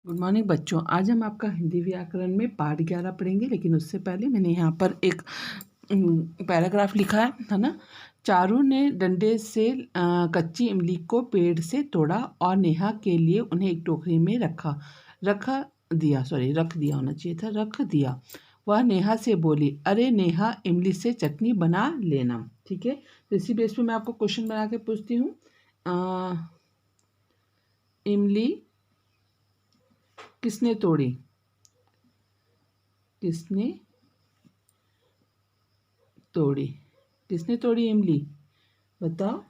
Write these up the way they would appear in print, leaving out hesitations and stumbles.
Good morning बच्चों। आज हम आपका हिंदी व्याकरण में पाठ 11 पढ़ेंगे, लेकिन उससे पहले मैंने यहाँ पर एक पैराग्राफ लिखा है ना। चारू ने डंडे से कच्ची इमली को पेड़ से तोड़ा और नेहा के लिए उन्हें एक टोकरी में रख दिया होना चाहिए था, रख दिया। वह नेहा से बोली, अरे नेहा, इमली से चटनी बना लेना। ठीक है, तो इसी बेस पे मैं आपको क्वेश्चन बना के पूछती हूँ। इमली किसने तोड़ी? किसने तोड़ी? किसने तोड़ी इमली? बताओ।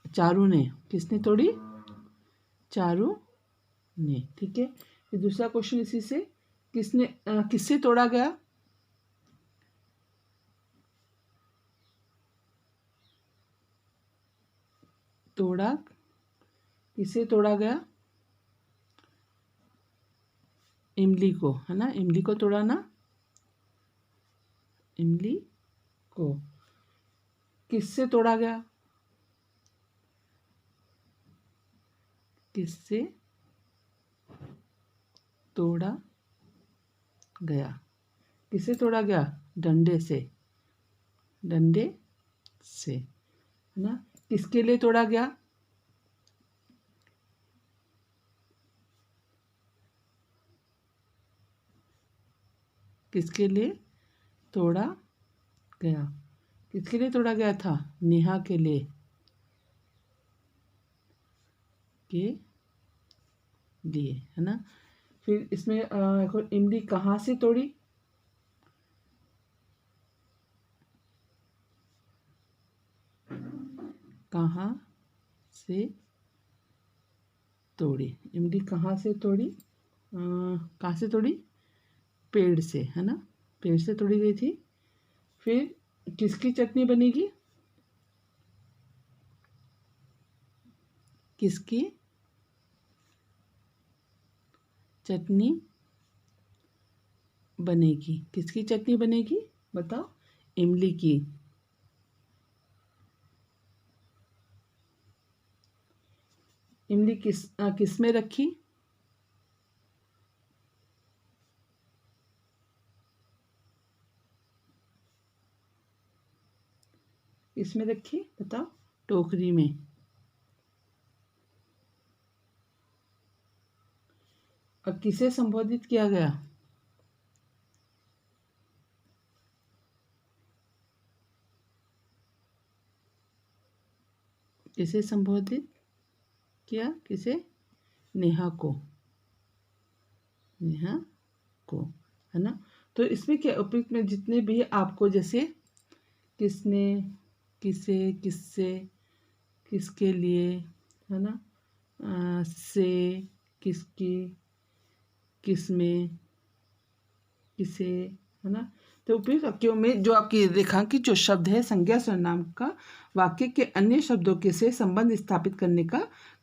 चारू ने। किसने तोड़ी? चारू ने। ठीक है, फिर दूसरा क्वेश्चन इसी से, किससे तोड़ा गया? तोड़ा, किसे तोड़ा गया? इमली को, है ना। इमली को तोड़ा ना, इमली को। किससे तोड़ा गया? किससे तोड़ा गया? किससे तोड़ा गया? डंडे से। डंडे से, है ना। किसके लिए तोड़ा गया? किसके लिए तोड़ा गया? किसके लिए तोड़ा गया था? नेहा के लिए। के लिए, है ना। फिर इसमें इमली कहाँ से तोड़ी? कहाँ से तोड़ी? इमली कहाँ से तोड़ी? कहाँ से तोड़ी? पेड़ से, है ना। पेड़ से तोड़ी गई थी। फिर किसकी चटनी बनेगी? किसकी चटनी बनेगी? किसकी चटनी बनेगी? बताओ। इमली की। इमली किस में रखी? इसमें रखी, बताओ। टोकरी में। और किसे संबोधित किया गया? किसे संबोधित किया? किसे? नेहा को। नेहा को, है ना। तो इसमें क्या उपयुक्त में जितने भी आपको, जैसे किसने, किसे, किससे, किसके लिए, है ना, से, किसकी, किसमें, किसे, है ना। तो उपयुक्त वाक्यों में जो आपकी रेखांकित जो शब्द है संज्ञा सर्वनाम का वाक्य के अन्य शब्दों के से संबंध स्थापित करने का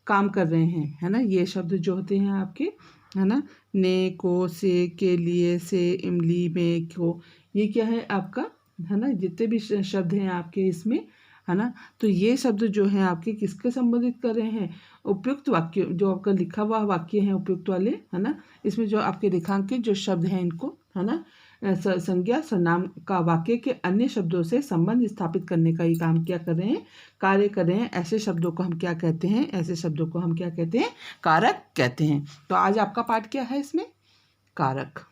काम कर रहे हैं, है ना। ये शब्द जो होते हैं आपके, है ना, ने, को, से, के लिए, से, इमली, में, को, ये क्या है आपका, है ना। जितने भी शब्द हैं आपके इसमें, है ना, तो ये शब्द जो है आपके किसके संबोधित कर रहे हैं? उपयुक्त वाक्य, जो आपका लिखा हुआ वाक्य है उपयुक्त वाले, है ना। इसमें जो आपके रेखांकित जो शब्द हैं इनको, है ना, संज्ञा सर्वनाम का वाक्य के अन्य शब्दों से संबंध स्थापित करने का ये काम क्या कर रहे हैं? कार्य कर रहे हैं। ऐसे शब्दों को हम क्या कहते हैं? ऐसे शब्दों को हम क्या कहते हैं? कारक कहते हैं। तो आज आपका पाठ क्या है इसमें? कारक।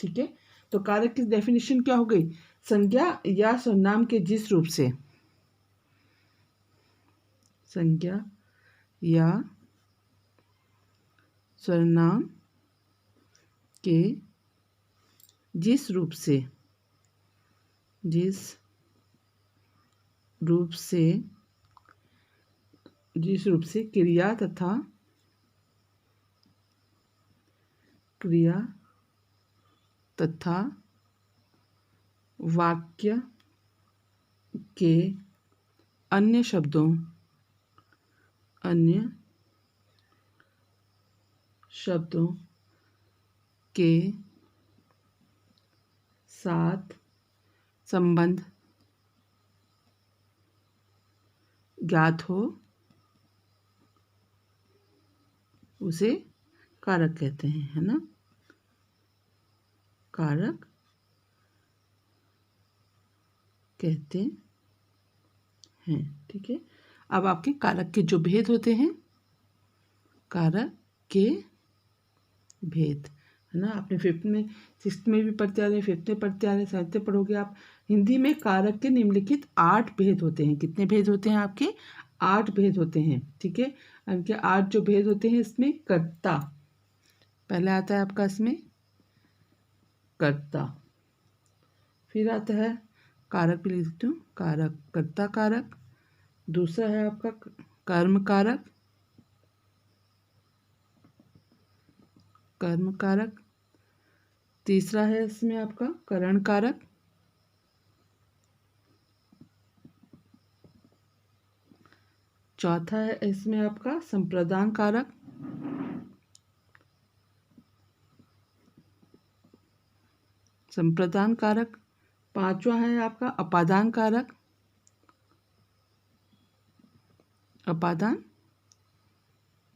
ठीक है, तो कारक की डेफिनेशन क्या हो गई? संज्ञा या सर्वनाम के जिस रूप से, संज्ञा या सर्वनाम के जिस रूप से, जिस रूप से, जिस रूप से क्रिया तथा वाक्य के अन्य शब्दों के साथ संबंध ज्ञात हो, उसे कारक कहते हैं, है ना, कारक कहते हैं। ठीक है, अब आपके कारक के जो भेद होते हैं, कारक के भेद, है ना, आपने फिफ्थ में, सिक्स्थ में भी पढ़ते आ रहे हैं, फिफ्थ में पढ़ते आ रहे हैं, सेवन्थ में पढ़ोगे आप। हिंदी में कारक के निम्नलिखित 8 भेद होते हैं। कितने भेद होते हैं आपके? 8 भेद होते हैं। ठीक है, इनके 8 जो भेद होते हैं, इसमें कर्ता पहले आता है आपका, इसमें कर्ता, फिर आता है कारक भी लिख देती हूँ, कारक, कर्ता कारक, दूसरा है आपका कर्म कारक, कर्म कारक, तीसरा है इसमें आपका करण कारक, चौथा है इसमें आपका संप्रदान कारक, संप्रदान कारक, पांचवा है आपका अपादान कारक, अपादान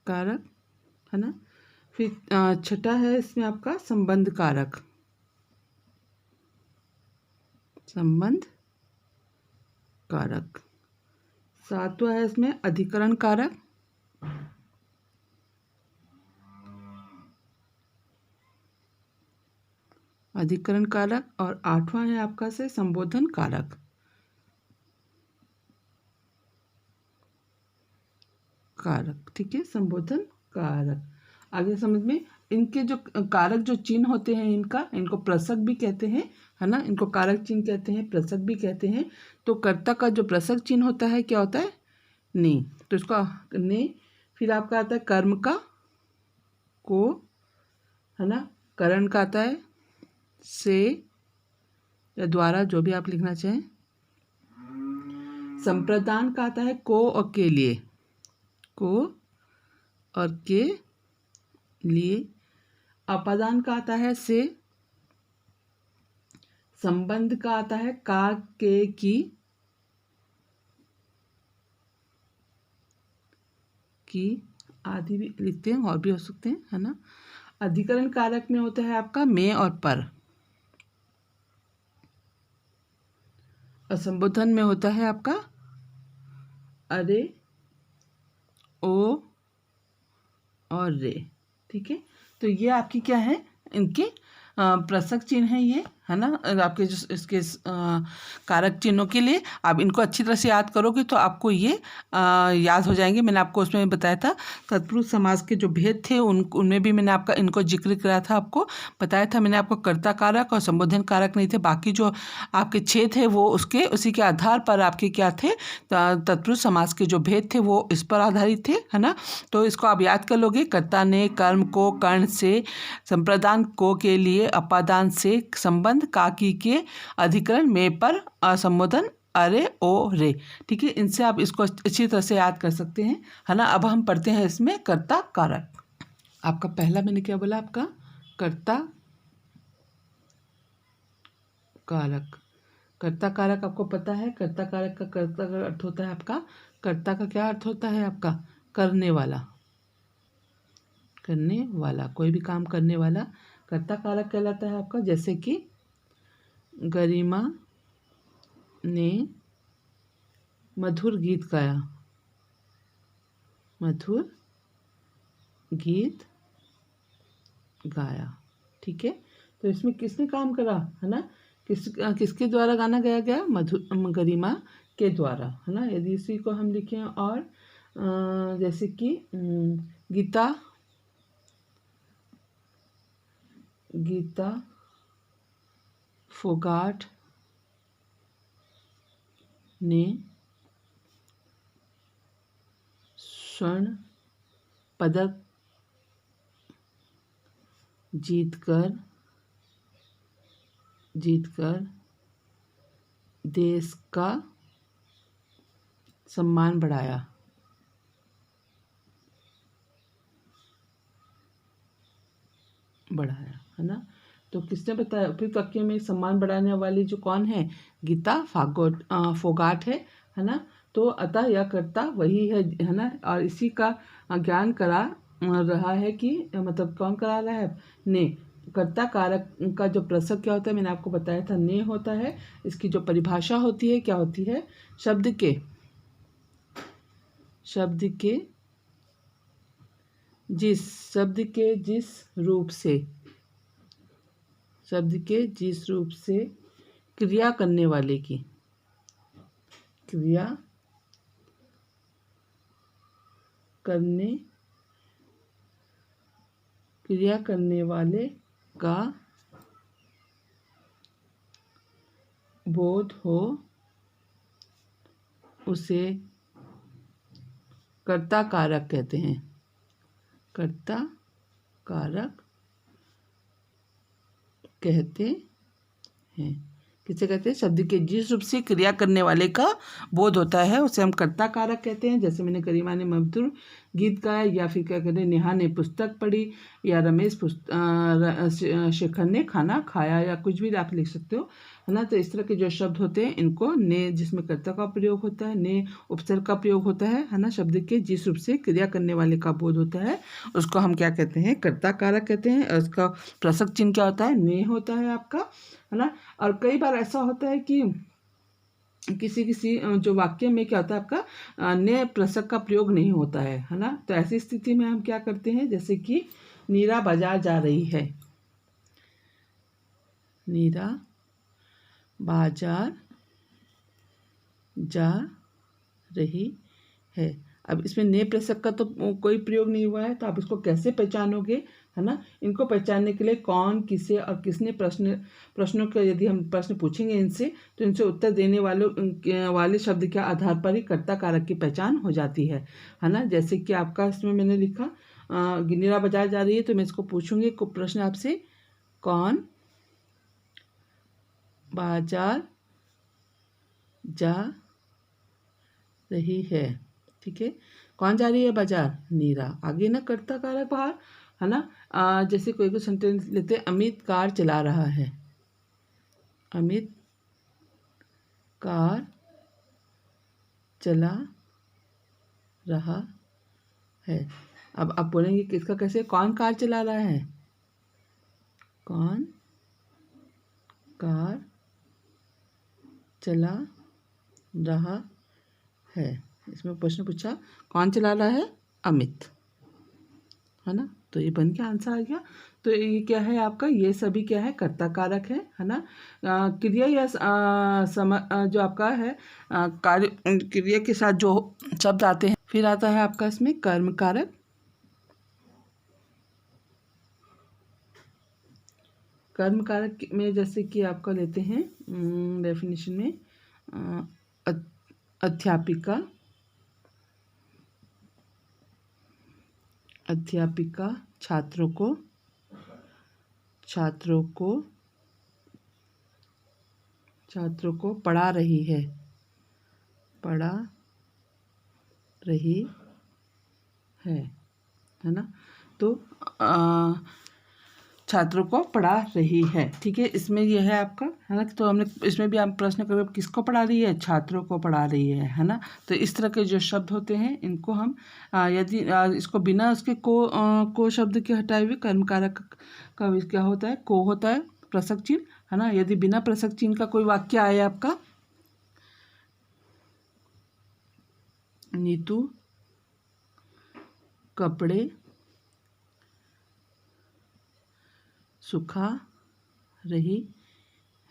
कारक, है ना, फिर छठा है इसमें आपका संबंध कारक, संबंध कारक, सातवां है इसमें अधिकरण कारक, अधिकरण कारक, और आठवां है आपका से संबोधन कारक, कारक। ठीक है, संबोधन कारक। आगे समझ में, इनके जो कारक जो चिन्ह होते हैं, इनको प्रसक भी कहते हैं, है ना, इनको कारक चिन्ह कहते हैं, प्रसक भी कहते हैं। तो कर्ता का जो प्रसक चिन्ह होता है क्या होता है? ने। तो इसका ने, फिर आपका आता है कर्म का को, है ना, करण का आता है से या द्वारा, जो भी आप लिखना चाहें। संप्रदान का आता है को और के लिए, को और के लिए। अपादान का आता है से। संबंध का आता है का, के, की आदि भी लिखते हैं, और भी हो सकते हैं, है ना। अधिकरण कारक में होता है आपका में और पर। और संबोधन में होता है आपका अरे, ओ और रे। ठीक है, तो ये आपकी क्या है, इनके प्रसक चिन्ह है ये, है ना, आपके जो इसके कारक चिन्हों के लिए। आप इनको अच्छी तरह से याद करोगे तो आपको ये याद हो जाएंगे। मैंने आपको उसमें बताया था तत्पुरुष समास के जो भेद थे उनमें भी मैंने आपका इनको जिक्र कराया था, आपको बताया था मैंने आपको। कर्ता कारक और संबोधन कारक नहीं थे, बाकी जो आपके 6 थे वो उसी के आधार पर आपके क्या थे, तत्पुरुष समास के जो भेद थे वो इस पर आधारित थे, है ना। तो इसको आप याद कर लोगे। कर्ता ने, कर्म को, कर्ण से, संप्रदान को के लिए, अपादान से, संबंध काकी के, अधिकरण में पर, संबोधन अरे, ओ, रे। ठीक है, इनसे आप इसको अच्छी तरह से याद कर सकते हैं, है ना। अब हम पढ़ते हैं इसमें कर्ता कारक। आपका पहला मैंने क्या बोला, आपका कर्ता कारक। कर्ता कारक आपको पता है, कर्ता कारक का कर्ता का अर्थ होता है आपका, कर्ता का क्या अर्थ होता है आपका? करने वाला, करने वाला, कोई भी काम करने वाला कर्ता कारक कहलाता है आपका। जैसे कि गरिमा ने मधुर गीत गाया, मधुर गीत गाया। ठीक है, तो इसमें किसने काम करा, है ना, किसके द्वारा गाना गाया गया? गरिमा के द्वारा, है ना। यदि इसी को हम लिखें और जैसे कि गीता फोगाट ने स्वर्ण पदक जीतकर देश का सम्मान बढ़ाया, है ना। तो किसने बताया? उपयुक्त वाक्य में सम्मान बढ़ाने वाली जो कौन है? गीता फोगाट है ना। तो अतः यह कर्ता वही है ना, और इसी का ज्ञान करा रहा है कि मतलब कौन करा रहा है, ने। कर्ता कारक का जो प्रसंग क्या होता है, मैंने आपको बताया था, ने होता है। इसकी जो परिभाषा होती है क्या होती है, शब्द के शब्द के जिस रूप से क्रिया करने वाले की क्रिया करने वाले का बोध हो, उसे कर्ता कारक कहते हैं। कर्ता कारक कहते हैं। किसे कहते हैं, शब्द के जिस रूप से क्रिया करने वाले का बोध होता है उसे हम कर्ता कारक कहते हैं। जैसे मैंने गरिमा ने मधुर गीत गाया, या फिर क्या कहते हैं, नेहा ने पुस्तक पढ़ी, या रमेश शेखर ने खाना खाया, या कुछ भी आप लिख सकते हो, है ना। तो इस तरह के जो शब्द होते हैं इनको ने, जिसमें कर्ता का प्रयोग होता है, ने उपसर्ग का प्रयोग होता है ना। शब्द के जिस रूप से क्रिया करने वाले का बोध होता है उसको हम क्या कहते हैं, कर्ता कारक कहते हैं। और उसका प्रसंग चिन्ह क्या होता है, ने होता है आपका, है ना। और कई बार ऐसा होता है कि किसी जो वाक्य में क्या होता है आपका ने प्रसंग का प्रयोग नहीं होता है ना। तो ऐसी स्थिति में हम क्या करते हैं, जैसे कि नीरा बाजार जा रही है, नीरा बाजार जा रही है। अब इसमें ने प्रसंग का तो कोई प्रयोग नहीं हुआ है, तो आप इसको कैसे पहचानोगे, है ना। इनको पहचानने के लिए कौन, किसे और किसने प्रश्नों का यदि हम प्रश्न पूछेंगे इनसे, तो इनसे उत्तर देने वाले शब्द के आधार पर ही कर्ता कारक की पहचान हो जाती है ना। जैसे कि आपका इसमें मैंने लिखा नीरा बाजार जा रही है, तो मैं इसको पूछूंगी प्रश्न आपसे, कौन बाजार जा रही है। ठीक है, कौन जा रही है बाजार, नीरा। आगे ना कर्ता कारक बाहर, है ना। जैसे कोई सेंटेंस लेते हैं, अमित कार चला रहा है, अमित कार चला रहा है। अब आप बोलेंगे किसका कैसे, कौन कार चला रहा है, कौन कार चला रहा है। इसमें प्रश्न पूछा, कौन चला रहा है, अमित, है ना। तो ये बन के आंसर आ गया। तो ये क्या है आपका, ये सभी क्या है, कर्ता कारक है ना। क्रिया या जो आपका है कार्य, क्रिया के साथ जो शब्द आते हैं, फिर आता है आपका इसमें कर्म कारक। कर्म कारक में जैसे कि आपका लेते हैं डेफिनेशन में अध्यापिका, छात्रों को पढ़ा रही है, है ना। तो छात्रों को पढ़ा रही है, ठीक है। इसमें यह है आपका, है ना। तो हमने इसमें भी आप प्रश्न करें किसको पढ़ा रही है, छात्रों को पढ़ा रही है ना। तो इस तरह के जो शब्द होते हैं इनको हम यदि इसको बिना उसके को शब्द के हटाए हुए कर्म कारक का क्या होता है, को होता है प्रसंग चिन्ह, है ना। यदि बिना प्रसंग चिन्ह का कोई वाक्य आए आपका, नीतू कपड़े सुखा रही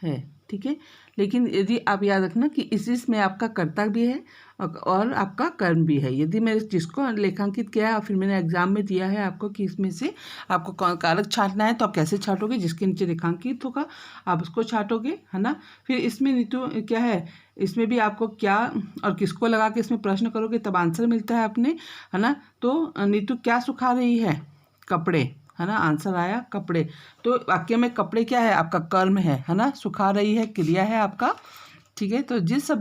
है, ठीक है। लेकिन यदि आप याद रखना कि इसमें आपका कर्ता भी है और आपका कर्म भी है। यदि मैंने जिसको लेखांकित किया है और फिर मैंने एग्जाम में दिया है आपको कि इसमें से आपको कारक छांटना है, तो आप कैसे छांटोगे, जिसके नीचे रेखांकित होगा आप उसको छांटोगे, है ना। फिर इसमें नीतू क्या है, इसमें भी आपको क्या और किसको लगा के इसमें प्रश्न करोगे तब आंसर मिलता है अपने, है ना। तो नीतू क्या सुखा रही है, कपड़े, है ना। आंसर आया कपड़े। तो वाक्य में कपड़े क्या है, आपका कर्म है ना। सुखा रही है क्रिया है आपका, ठीक है। तो जिस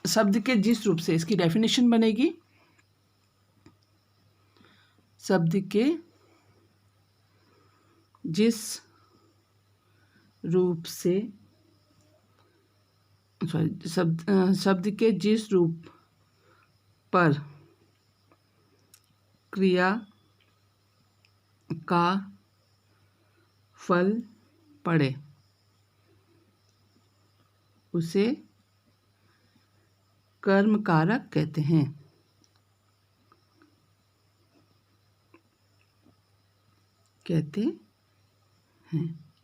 शब्द के जिस रूप से इसकी डेफिनेशन बनेगी, शब्द के जिस रूप से शब्द के जिस रूप पर क्रिया का फल पड़े उसे कर्म कारक कहते हैं।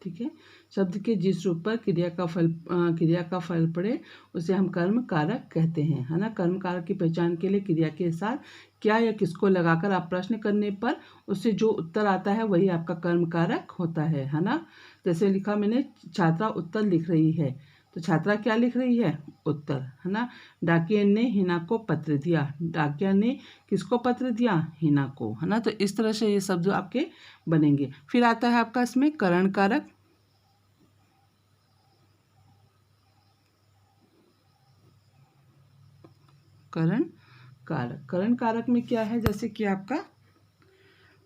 ठीक है। शब्द के जिस रूप पर क्रिया का फल पड़े उसे हम कर्म कारक कहते हैं, है ना। कर्म कारक की पहचान के लिए क्रिया के साथ क्या या किसको लगाकर आप प्रश्न करने पर उससे जो उत्तर आता है वही आपका कर्म कारक होता है ना। जैसे लिखा मैंने, छात्रा उत्तर लिख रही है, तो छात्रा क्या लिख रही है? उत्तर, है ना। डाकिया ने हिना को पत्र दिया, डाकिया ने किसको पत्र दिया? हिना को, है ना। तो इस तरह से ये शब्द आपके बनेंगे। फिर आता है आपका इसमें करण कारक। करण कारक में क्या है? जैसे कि आपका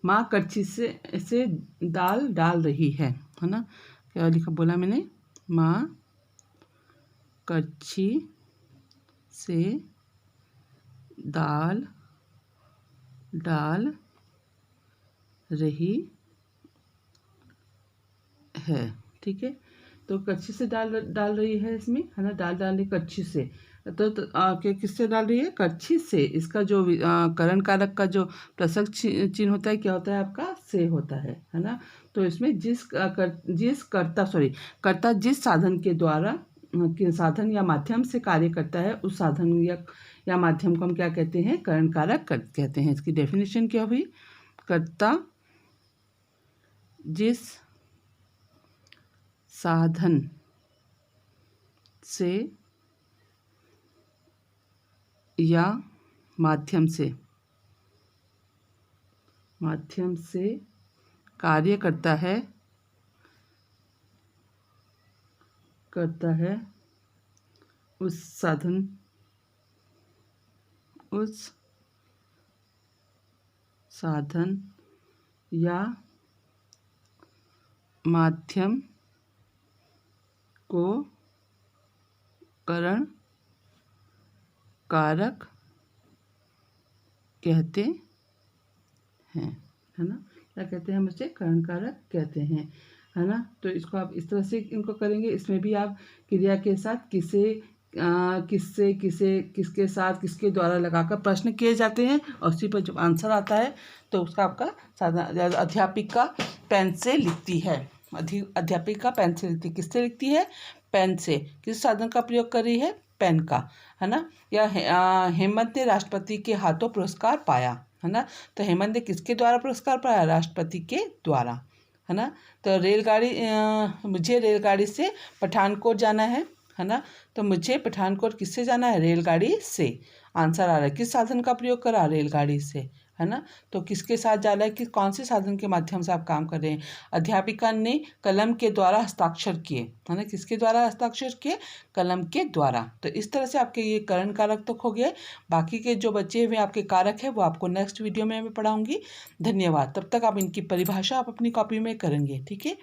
माँ कड़छी से दाल डाल रही है ना। क्या लिखा बोला मैंने? माँ कड़छी से दाल डाल रही है, ठीक है। तो कड़छी से डाल रही है इसमें, है ना। दाल डाल रही कड़छी से, तो किससे डाल रही है? कड़छी से। इसका जो करण कारक का जो प्रसक्त चिन्ह होता है क्या होता है आपका? से होता है ना। तो इसमें कर्ता जिस साधन के द्वारा साधन या माध्यम से कार्य करता है उस साधन या माध्यम को हम क्या कहते हैं? करण कारक कहते हैं। इसकी डेफिनेशन क्या हुई? कर्ता जिस साधन से या माध्यम से कार्य करता है उस साधन या माध्यम को करण कारक कहते हैं, है ना। क्या कहते हैं? हम इसे करण कारक कहते हैं, है ना। तो इसको आप इस तरह से इनको करेंगे। इसमें भी आप क्रिया के साथ किससे, किसके साथ, किसके द्वारा लगाकर प्रश्न किए जाते हैं और उसी पर जब आंसर आता है तो उसका आपका अध्यापिका पेन से लिखती है। अध्यापिका पेन से लिखती है। किससे लिखती है? पेन से। किस साधन का प्रयोग कर रही है? पेन का, है ना। या हेमंत ने राष्ट्रपति के हाथों पुरस्कार पाया, है ना। तो हेमंत ने किसके द्वारा पुरस्कार पाया? राष्ट्रपति के द्वारा, है ना। तो मुझे रेलगाड़ी से पठानकोट जाना है ना। तो मुझे पठानकोट किससे जाना है? रेलगाड़ी से। आंसर आ रहा है किस साधन का प्रयोग करा? रेलगाड़ी से, है ना। तो किसके साथ जा रहा है कि कौन से साधन के माध्यम से आप काम कर रहे हैं? अध्यापिका ने कलम के द्वारा हस्ताक्षर किए, है ना। किसके द्वारा हस्ताक्षर किए? कलम के द्वारा। तो इस तरह से आपके ये करण कारक तो हो गए। बाकी के जो बचे हुए आपके कारक है वो आपको नेक्स्ट वीडियो में मैं पढ़ाऊंगी। धन्यवाद। तब तक आप इनकी परिभाषा आप अपनी कॉपी में करेंगे, ठीक है।